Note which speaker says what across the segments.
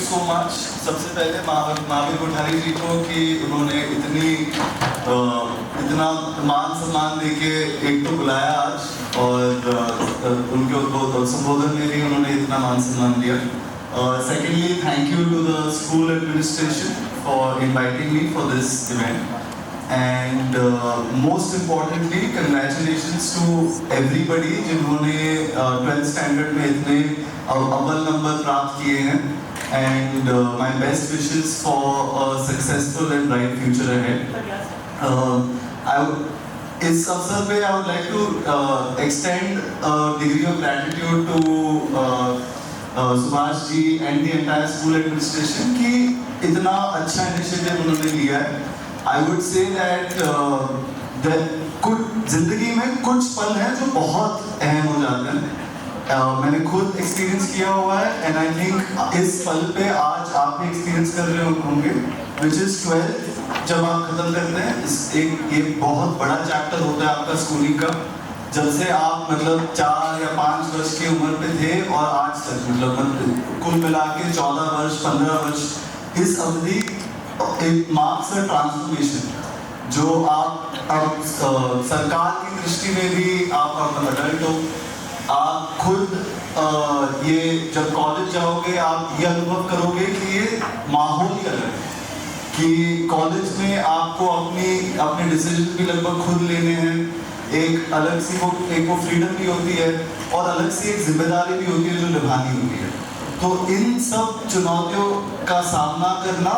Speaker 1: So much. सबसे पहले महावीर कोठारी जी को कि उन्होंने इतना मान सम्मान देके एक तो बुलाया आज, और उनके संबोधन में भी उन्होंने इतना मान सम्मान दिया। Secondly, thank you to the school administration for inviting me for this event. And most importantly, congratulations to everybody जिन्होंने 12th standard में इतने अव्वल नंबर प्राप्त किए हैं, and my best wishes for a successful and bright future ahead. इस अवसर पे I would like to extend a degree of gratitude to Subhash ji and the entire school administration कि इतना अच्छा इनिशिएटिव उन्होंने लिया है। I would say that कुछ जिंदगी में कुछ पल हैं जो बहुत अहम हो जाते हैं। मैंने खुद एक्सपीरियंस किया हुआ है, and I think इस पल पे आज आप भी एक्सपीरियंस कर रहे होंगे, which is 12th जब आप खत्म करते हैं। एक बहुत बड़ा चैप्टर होता है आपका स्कूलिंग का, जब से आप मतलब 4 या 5 वर्ष की उम्र पे थे और आज तक मतलब कुल मिला के 14 वर्ष 15 वर्ष, इस अवधि एक मार्क्स है ट्रांसफॉर्मेशन, जो आप अब सरकार की दृष्टि में भी आप अब अडल्ट हो। आप खुद ये जब कॉलेज जाओगे आप ये अनुभव करोगे कि ये माहौल ही अलग है, कि कॉलेज में आपको अपने डिसीजन भी लगभग खुद लेने हैं। एक अलग सी वो फ्रीडम भी होती है, और अलग सी एक जिम्मेदारी भी होती है जो निभानी होती है। तो इन सब चुनौतियों का सामना करना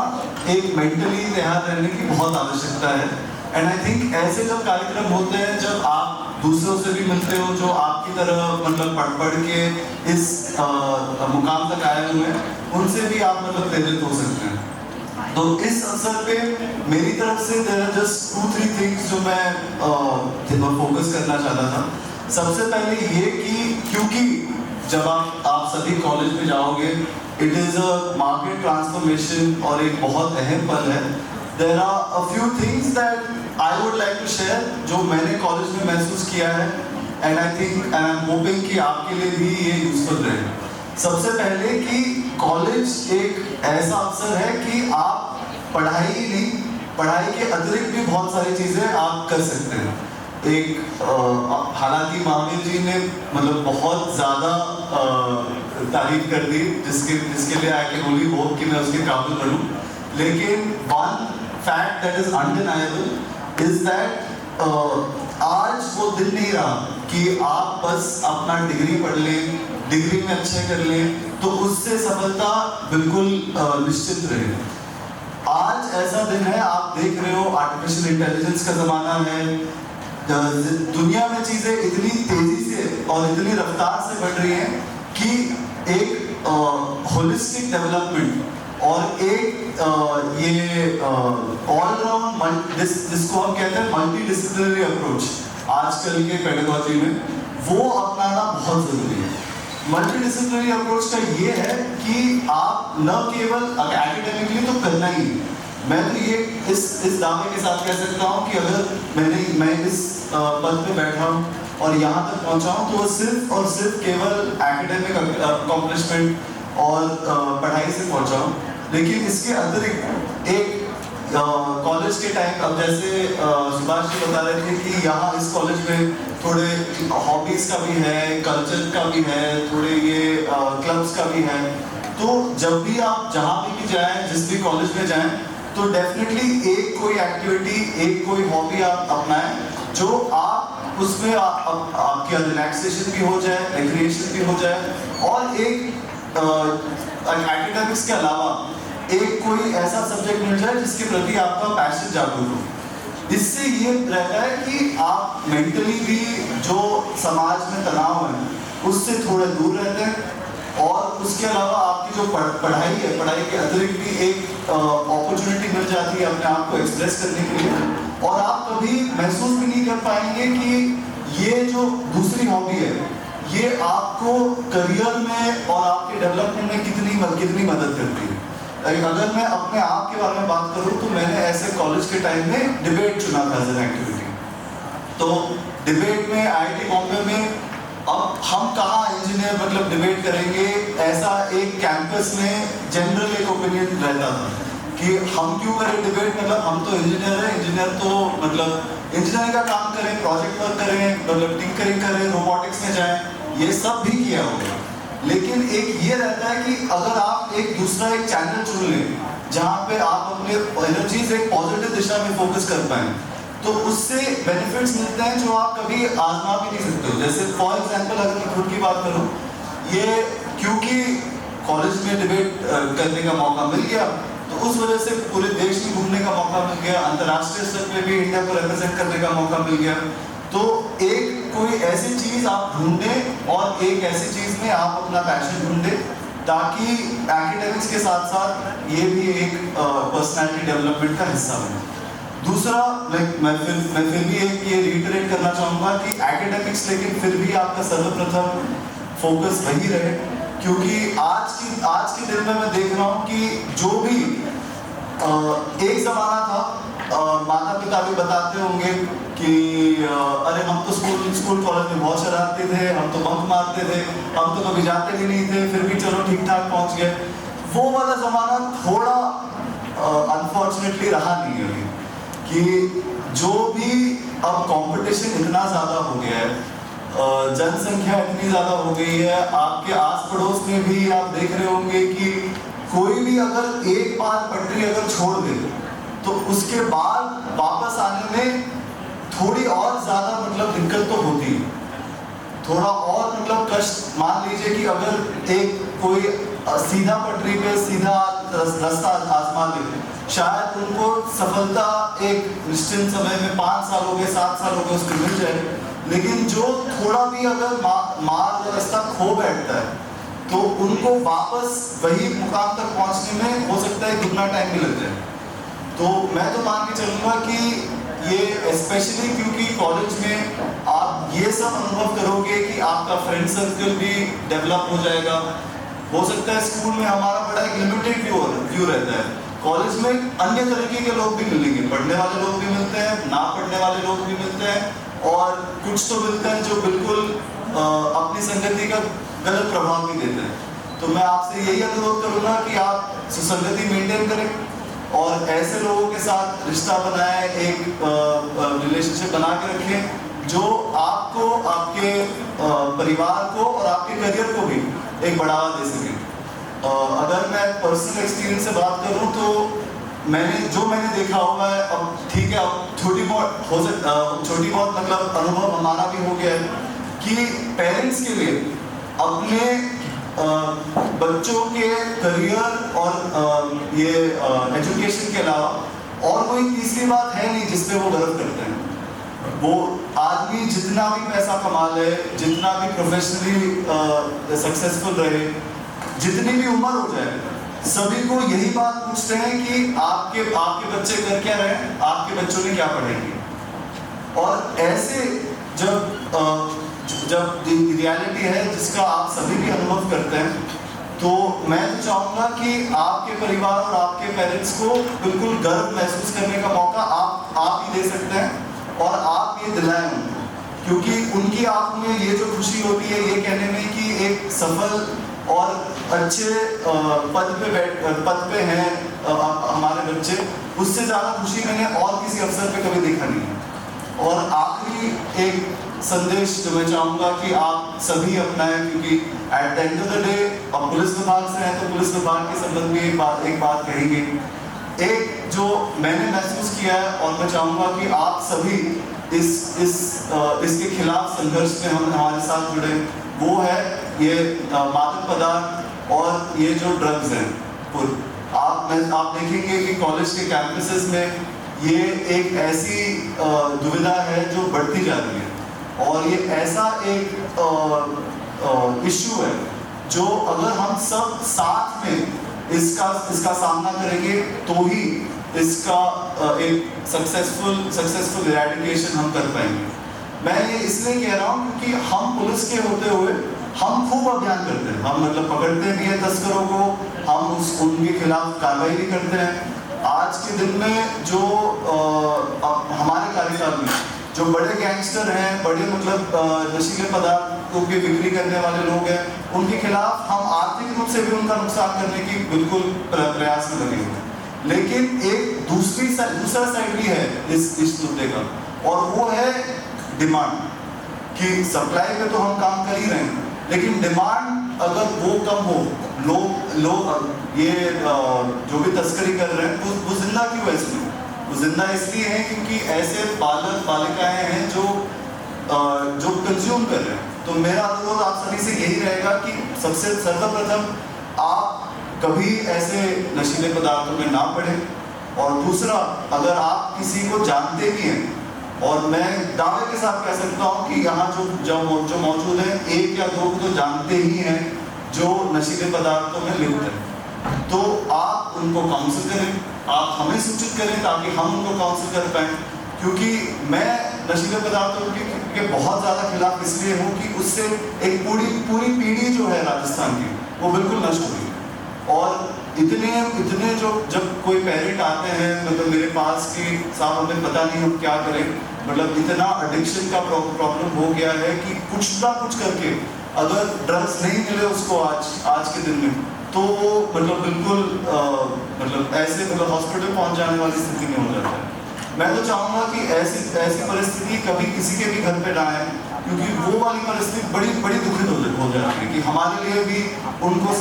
Speaker 1: एक मेंटली तैयार रहने की बहुत आवश्यकता है। एंड आई थिंक ऐसे जब कार्यक्रम होते हैं, जब आप दूसरों से भी मिलते हो जो आपकी तरह मतलब पढ़ के इस मुकाम तक आए हुए हैं, उनसे भी आप मतलब प्रेरित हो सकते हैं। तो इस अवसर पे मेरी तरफ से there are just 2-3 things जो मैं फोकस करना चाहता था। सबसे पहले ये कि क्योंकि जब आप सभी कॉलेज में जाओगे, it is a market transformation और एक बहुत अहम पल है। There are a few things that I would like to share जो मैंने कॉलेज में महसूस किया है, and I think and I'm hoping कि आपके लिए भी ये यूजफुल रहे। सबसे पहले कि कॉलेज एक ऐसा अवसर है कि आप पढ़ाई के अतिरिक्त भी बहुत सारी चीज़ें आप कर सकते हैं। हालांकि महावीर जी ने मतलब बहुत ज़्यादा तारीफ कर दी, जिसके लिए आई कैन ओनली होप कि मैं उसके काबिल बनूं। लेकिन one fact that is undeniable is that आज वो दिन नहीं रहा कि आप बस अपना डिग्री पढ़ लें, डिग्री में अच्छे कर लें तो उससे सफलता बिल्कुल निश्चित रहे। आज ऐसा दिन है, आप देख रहे हो आर्टिफिशियल इंटेलिजेंस का ज़माना है, दुनिया में चीज़ें इतनी तेज़ी से और इतनी रफ्तार से बढ़ रही हैं कि एक होलिस्टिक डेवलपमेंट और एक ये ऑलराउंड जिसको हम कहते हैं मल्टी डिसिप्लिनरी अप्रोच आजकल के पेडागॉजी में, वो अपनाना बहुत ज़रूरी है। मल्टी डिसिप्लिनरी अप्रोच का ये है कि आप न केवल एकेडमिकली तो करना ही, मैं तो ये इस दावे के साथ कह सकता हूँ कि अगर मैं इस पद पे बैठा हूँ और यहाँ तक पहुँचा हूँ तो वो सिर्फ और सिर्फ केवल एकेडमिक अकॉम्प्लिशमेंट और पढ़ाई से पहुँचा हूँ। लेकिन इसके अतिरिक्त एक कॉलेज के टाइम, अब जैसे सुभाष जी बता रहे थे कि यहाँ इस कॉलेज में थोड़े हॉबीज़ का भी है, कल्चर का भी है, थोड़े ये क्लब्स का भी है। तो जब भी आप जहाँ भी जाएं, जिस भी कॉलेज में जाएं, तो डेफिनेटली एक कोई एक्टिविटी, एक कोई हॉबी आप अपनाएं जो आप उसमें आपकी रिलैक्सेशन भी हो जाए, रिक्रिएशन भी हो जाए, और एक एकेडमिक्स के अलावा एक कोई ऐसा सब्जेक्ट मिल जाए जिसके प्रति आपका पैशन जागरूक हो। इससे ये रहता है कि आप मेंटली भी जो समाज में तनाव है उससे थोड़े दूर रहते हैं, और उसके अलावा आपकी जो पढ़ाई है, पढ़ाई के अतिरिक्त भी एक अपॉर्चुनिटी मिल जाती है अपने आप को एक्सप्रेस करने के लिए, और आप कभी महसूस भी नहीं कर पाएंगे कि ये जो दूसरी हॉबी है ये आपको करियर में और आपके डेवलपमेंट में कितनी मदद करती है। अगर मैं अपने आप के बारे में बात करूं तो मैंने ऐसे कॉलेज के टाइम में डिबेट चुना था एज एन एक्टिविटी। तो डिबेट में IIT बॉम्बे में अब हम कहाँ इंजीनियर मतलब डिबेट करेंगे, ऐसा एक कैंपस में जनरल एक ओपिनियन रहता था कि हम क्यों करें डिबेट, मतलब हम तो इंजीनियर हैं, इंजीनियर तो मतलब इंजीनियरिंग का काम करें, प्रोजेक्ट वर्क करें, मतलब टिंकरिंग करें, रोबोटिक्स में जाएं, ये सब भी किया होगा। लेकिन एक ये रहता है कि अगर आप एक दूसरा एक चैनल चुन लें जहाँ पे आप अपने एनर्जीज एक पॉजिटिव दिशा में फोकस कर पाएं, तो उससे बेनिफिट्स मिलते हैं जो आप कभी आजमा भी नहीं सकते हो। जैसे फॉर एग्जांपल अगर मैं खुद की बात करूं, ये क्योंकि कॉलेज में डिबेट करने का मौका मिल गया, तो उस वजह से पूरे देश में घूमने का मौका मिल गया, अंतर्राष्ट्रीय स्तर पे भी इंडिया को रिप्रेजेंट करने का मौका मिल गया। तो एक कोई ऐसी चीज आप ढूंढें और एक ऐसी चीज में आप अपना पैशन ढूंढें, ताकि एकेडमिक्स के साथ साथ ये भी एक पर्सनैलिटी डेवलपमेंट का हिस्सा बने। दूसरा, मैं फिर भी एक ये रिटरेट करना चाहूँगा कि एकेडमिक्स लेकिन फिर भी आपका सर्वप्रथम फोकस वही रहे, क्योंकि आज के दिन में मैं देख रहा हूँ कि जो भी एक ज़माना था, माता पिता भी बताते होंगे कि अरे हम तो स्कूल कॉलेज में बहुत शरारती थे, हम तो बंक मारते थे, हम तो कभी जाते भी नहीं थे, फिर भी चलो ठीक ठाक पहुँच गए। वो वाला ज़माना थोड़ा अनफॉर्चुनेटली रहा नहीं है कि जो भी अब कंपटीशन इतना ज़्यादा हो गया है, जनसंख्या इतनी ज़्यादा हो गई है, आपके आस पड़ोस में भी आप देख रहे होंगे कि कोई भी अगर एक बार पटरी अगर छोड़ दे तो उसके बाद वापस आने में थोड़ी और ज़्यादा मतलब दिक्कत तो होती है, थोड़ा और मतलब कष्ट। मान लीजिए कि अगर एक कोई सीधा पटरी पे सीधा रास्ता आजमा ले, शायद उनको सफलता एक निश्चित समय में 5 साल हो गए, 7 साल हो गए उसको मिल जाए, लेकिन जो थोड़ा भी अगर मार्ग रास्ता खो बैठता है तो उनको वापस वही मुकाम तक पहुंचने में हो सकता है कितना टाइम भी लग जाए। तो मैं तो मान के चलूँगा कि ये स्पेशली क्योंकि कॉलेज में आप ये सब अनुभव करोगे कि आपका फ्रेंड सर्कल भी डेवलप हो जाएगा। हो सकता है स्कूल में हमारा बड़ा एक लिमिटेड व्यू रहता है, कॉलेज में अन्य तरीके के लोग भी मिलेंगे, पढ़ने वाले लोग भी मिलते हैं, ना पढ़ने वाले लोग भी मिलते हैं, और कुछ तो मिलते हैं जो बिल्कुल अपनी संगति का गलत प्रभाव भी देते हैं। तो मैं आपसे यही अनुरोध करूँगा कि आप सुसंगति मेंटेन करें और ऐसे लोगों के साथ रिश्ता बनाए, एक रिलेशनशिप बना के रखें जो आपको, आपके परिवार को और आपके करियर को भी एक बढ़ावा दे सके। अगर मैं पर्सनल एक्सपीरियंस से बात करूं तो मैंने देखा हुआ है, अब ठीक है, अब छोटी बहुत मतलब अनुभव हमारा भी हो गया है कि पेरेंट्स के लिए अपने बच्चों के करियर और ये एजुकेशन के अलावा और कोई तीसरी बात है नहीं जिस पे वो गर्व करते हैं। वो आदमी जितना भी पैसा कमा ले, जितना भी प्रोफेशनली सक्सेसफुल रहे, जितनी भी उम्र हो जाए, सभी को यही बात पूछते हैं कि आपके बच्चे कर क्या रहे हैं, आपके बच्चों ने क्या पढ़ेंगे। और ऐसे जब रियलिटी है जिसका आप सभी भी अनुभव करते हैं, तो मैं तो चाहूँगा कि आपके परिवार और आपके पेरेंट्स को बिल्कुल गर्व महसूस करने का मौका आप ही दे सकते हैं और आप ये दिलाएं उनको, क्योंकि उनकी आंखों में ये जो खुशी होती है ये कहने में कि एक सफल और अच्छे पद पे हैं हमारे बच्चे, उससे ज़्यादा खुशी मैंने और किसी अवसर पे कभी देखा नहीं है। और आखिरी एक संदेश जो मैं चाहूँगा कि आप सभी अपनाएं, क्योंकि at the end of the day अब पुलिस विभाग से हैं तो पुलिस विभाग के संबंध में एक बात कहेंगे। एक जो मैंने महसूस किया है और मैं चाहूँगा कि आप सभी इसके खिलाफ संघर्ष में हमारे साथ जुड़े, वो है ये मादक पदार्थ और ये जो ड्रग्स हैं। आप देखेंगे कि कॉलेज के कैंपसेस में ये एक ऐसी दुविधा है जो बढ़ती जा रही है और ये ऐसा एक इश्यू है जो अगर हम सब साथ में इसका सामना करेंगे तो ही इसका एक सक्सेसफुल इरेडिकेशन हम कर पाएंगे। मैं ये इसलिए कह रहा हूँ क्योंकि हम पुलिस के होते हुए हम खूब अभियान करते हैं, हम मतलब पकड़ते भी हैं तस्करों को, हम उनके खिलाफ कार्रवाई भी करते हैं। आज के दिन में जो हमारे कार्यकाल में जो बड़े गैंगस्टर हैं, बड़े मतलब नशीले पदार्थ शराब के बिक्री करने वाले लोग हैं, उनके खिलाफ हम आर्थिक रूप से भी उनका नुकसान करने की बिल्कुल प्रयास में लगे हुए हैं। लेकिन एक दूसरा साइड भी है इस मुद्दे का, और वो है डिमांड। कि सप्लाई पे तो हम काम कर ही रहे हैं, लेकिन डिमांड अगर वो कम हो, लोग ये जो भी तस्करी कर रहे हैं वो जिंदा क्यों है इसमें? वो जिंदा इसलिए है क्योंकि ऐसे बालक बालिकाएं हैं जो कंज्यूम कर रहे हैं। तो मेरा अनुरोध आप सभी से यही रहेगा कि सबसे सर्वप्रथम आप कभी ऐसे नशीले पदार्थों में ना पड़े, और दूसरा, अगर आप किसी को जानते भी हैं, और मैं दावे के साथ कह सकता हूं कि यहाँ जो मौजूद हैं, एक या दो को तो जानते ही हैं जो नशीले पदार्थों में लिप्त हैं, तो आप उनको काउंसिल करें, आप हमें सूचित करें ताकि हम उनको काउंसिल कर पाएं। क्योंकि मैं नशीले पदार्थों के बहुत ज़्यादा खिलाफ इसलिए हूँ कि उससे एक पूरी पीढ़ी जो है राजस्थान की, वो बिल्कुल नष्ट हुई। और इतने जो जब कोई पेरेंट आते हैं मतलब मेरे पास कि साहब हमें पता नहीं हम क्या करें, मतलब इतना एडिक्शन का प्रॉब्लम हो गया है कि कुछ ना कुछ करके अगर ड्रग्स नहीं मिले उसको आज के दिन में, तो वो मतलब बिल्कुल मतलब ऐसे मतलब हॉस्पिटल पहुंच जाने वाली स्थिति में हो जाता है। मैं तो चाहूँगा कि ऐसी परिस्थिति कभी किसी के भी घर पे ना आए, क्योंकि वो वाली परिस्थिति बड़ी दुखद हो जाती है कि हमारे लिए भी उनको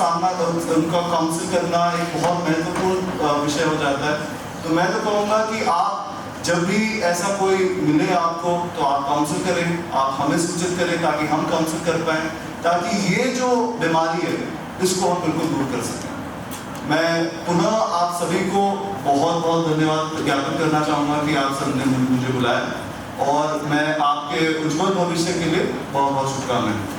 Speaker 1: उनका काउंसिल करना एक बहुत महत्वपूर्ण विषय हो जाता है। तो मैं तो कहूँगा कि आप जब भी ऐसा कोई मिले आपको, तो आप काउंसिल करें, आप हमें सूचित करें ताकि हम काउंसिल कर पाएँ, ताकि ये जो बीमारी है इसको हम बिल्कुल दूर कर सकें। मैं पुनः आप सभी को बहुत बहुत धन्यवाद ज्ञापन करना चाहूँगा कि आप सबने मुझे बुलाया, और मैं आपके उज्जवल भविष्य के लिए बहुत बहुत शुभकामनाएं।